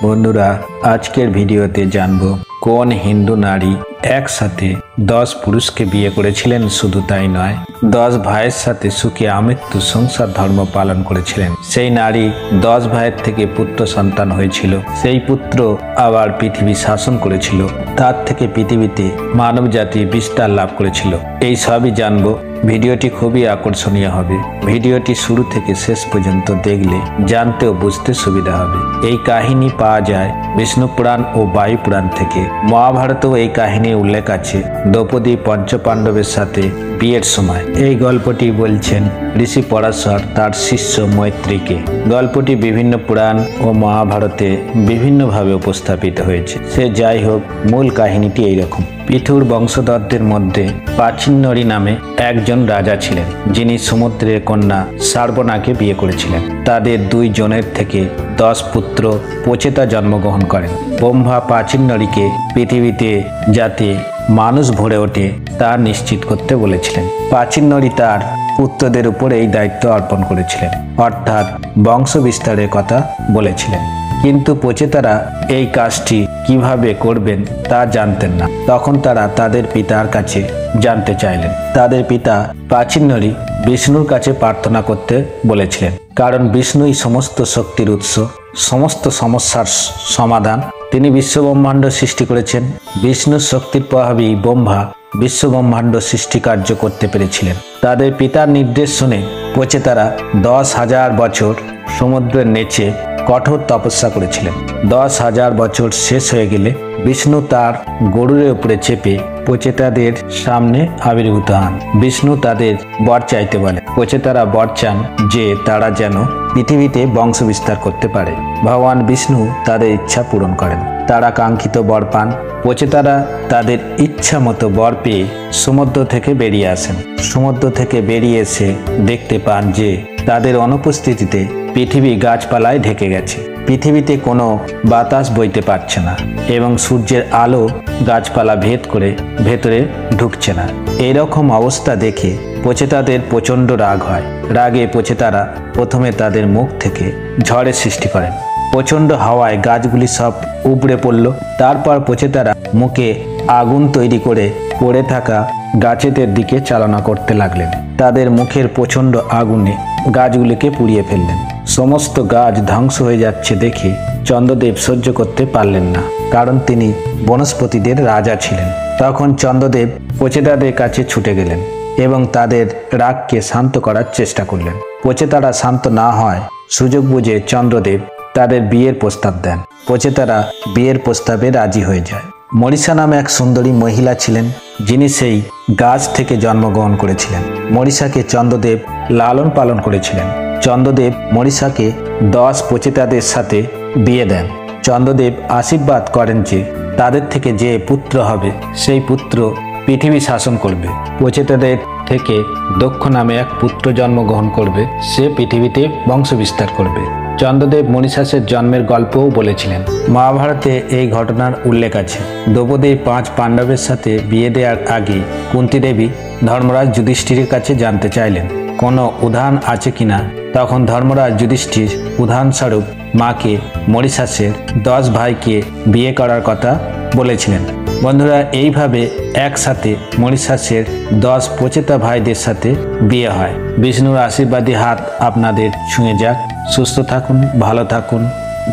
বন্ধুরা আজকের ভিডিওতে জানবো কোন হিন্দু নারী একসাথে 10 পুরুষকে বিয়ে করেছিলেন। শুধু তাই নয়, 10 ভাইয়ের সাথে সুখে আমৃত্যু সংসার ধর্ম পালন করেছিলেন। সেই নারী 10 ভাইয়ের থেকে পুত্র সন্তান হয়েছিল। সেই পুত্র আবার পৃথিবী শাসন করেছিল। তার থেকে পৃথিবীতে মানব জাতি বিস্তার লাভ করেছিল। এই সবই জানবো। ভিডিওটি খুবই আকর্ষণীয় হবে। ভিডিওটি শুরু থেকে শেষ পর্যন্ত দেখলে জানতে ও বুঝতে সুবিধা হবে। এই কাহিনী পাওয়া যায় বিষ্ণু পুরাণ ও বায়ু পুরাণ থেকে। মহাভারতেও এই কাহিনীর উল্লেখ আছে দ্রৌপদী পঞ্চপাণ্ডবের সাথে বিয়ের সময়। এই গল্পটি বলছেন ঋষি পরাশর তার শিষ্য মৈত্রীকে। গল্পটি বিভিন্ন পুরাণ ও মহাভারতে বিভিন্নভাবে উপস্থাপিত হয়েছে। সে যাই হোক, মূল কাহিনীটি এইরকম। পৃথুর বংশধরদের মধ্যে প্রাচীনরি নামে একজন রাজা ছিলেন, যিনি সমুদ্রের কন্যা সার্বনাকে বিয়ে করেছিলেন। তাদের 2 জনের থেকে 10 পুত্র প্রচেতা জন্মগ্রহণ করেন। ব্রহ্মা প্রাচীনরিকে পৃথিবীতে যাতে মানুষ ভরে ওঠে তা নিশ্চিত করতে বলেছিলেন। প্রাচীনরি তার পুত্রদের উপর এই দায়িত্ব অর্পণ করেছিলেন, অর্থাৎ বংশ বিস্তারের কথা বলেছিলেন। কিন্তু প্রচেতারা এই কাজটি কিভাবে করবেন তা জানতেন না। তখন তারা তাদের পিতার কাছে জানতে চাইলেন। তাদের পিতা প্রাচীনরি বিষ্ণুর কাছে প্রার্থনা করতে বলেছিলেন, কারণ বিষ্ণুই সমস্ত শক্তির উৎস, সমস্ত সমস্যার সমাধান। তিনি বিশ্বব্রহ্মাণ্ড সৃষ্টি করেছেন। বিষ্ণুর শক্তির প্রভাবেই ব্রহ্মা বিশ্বব্রহ্মাণ্ড সৃষ্টি কার্য করতে পেরেছিলেন। তাদের পিতার নির্দেশ শুনে প্রচেতারা 10,000 বছর সমুদ্রের নিচে কঠোর তপস্যা করেছিলেন। 10,000 বছর শেষ হয়ে গেলে বিষ্ণু তার গরুরের উপরে চেপে প্রচেতাদের সামনে আবির্ভূত হন। বিষ্ণু তাদের বর চাইতে বলে। প্রচেতারা বর চান যে তারা যেন পৃথিবীতে বংশ বিস্তার করতে পারে। ভগবান বিষ্ণু তাদের ইচ্ছা পূরণ করেন। তারা কাঙ্ক্ষিত বর পান। প্রচেতারা তাদের ইচ্ছা মতো বর পেয়ে সমুদ্র থেকে বেরিয়ে আসেন। সমুদ্র থেকে বেরিয়ে এসে দেখতে পান যে তাদের অনুপস্থিতিতে পৃথিবী গাছপালায় ঢেকে গেছে। পৃথিবীতে কোনো বাতাস বইতে পারছে না এবং সূর্যের আলো গাছপালা ভেদ করে ভেতরে ঢুকছে না। এইরকম অবস্থা দেখে প্রচেতাদের প্রচণ্ড রাগ হয়। রাগে প্রচেতারা প্রথমে তাদের মুখ থেকে ঝড়ের সৃষ্টি করেন। প্রচণ্ড হাওয়ায় গাছগুলি সব উপড়ে পড়ল। তারপর প্রচেতারা মুখে আগুন তৈরি করে পড়ে থাকা গাছেদের দিকে চালনা করতে লাগলেন। তাদের মুখের প্রচণ্ড আগুনে গাছগুলিকে পুড়িয়ে ফেললেন। সমস্ত গাছ ধ্বংস হয়ে যাচ্ছে দেখে চন্দ্রদেব সহ্য করতে পারলেন না, কারণ তিনি বনস্পতিদের রাজা ছিলেন। তখন চন্দ্রদেব প্রচেতাদের কাছে ছুটে গেলেন এবং তাদের রাগকে শান্ত করার চেষ্টা করলেন। প্রচেতারা শান্ত না হয় সুযোগ বুঝে চন্দ্রদেব তাদের বিয়ের প্রস্তাব দেন। প্রচেতারা বিয়ের প্রস্তাবে রাজি হয়ে যায়। মরিষা নামে এক সুন্দরী মহিলা ছিলেন, যিনি সেই গাছ থেকে জন্মগ্রহণ করেছিলেন। মরিষাকে চন্দ্রদেব লালন পালন করেছিলেন। চন্দ্রদেব মরিষাকে 10 প্রচেতাদের সাথে বিয়ে দেন। চন্দ্রদেব আশীর্বাদ করেন যে তাদের থেকে যে পুত্র হবে সেই পুত্র পৃথিবী শাসন করবে। প্রচেতাদের থেকে দক্ষ নামে এক পুত্র জন্মগ্রহণ করবে, সে পৃথিবীতে বংশ বিস্তার করবে। চন্দ্রদেব মরিষাসের জন্মের গল্পও বলেছিলেন। মহাভারতে এই ঘটনার উল্লেখ আছে। দ্রৌপদী 5 পাণ্ডবের সাথে বিয়ে দেওয়ার আগে কুন্তী দেবী ধর্মরাজ যুধিষ্ঠিরের কাছে জানতে চাইলেন কোনো উদাহরণ আছে কিনা। তখন ধর্মরাজ যুধিষ্ঠির উদাহরণস্বরূপ মাকে মরিষাসের 10 ভাইকে বিয়ে করার কথা বলেছিলেন। বন্ধুরা, এইভাবে একসাথে মরিষাসের 10 প্রচেতা ভাইদের সাথে বিয়ে হয়। বিষ্ণুর আশীর্বাদী হাত আপনাদের ছুঁয়ে যাক। সুস্থ থাকুন, ভালো থাকুন।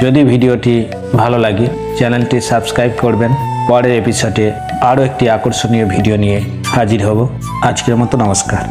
যদি ভিডিওটি ভালো লাগে চ্যানেলটি সাবস্ক্রাইব করবেন। পরের এপিসোডে আরও একটি আকর্ষণীয় ভিডিও নিয়ে হাজির হব। আজকের মতো নমস্কার।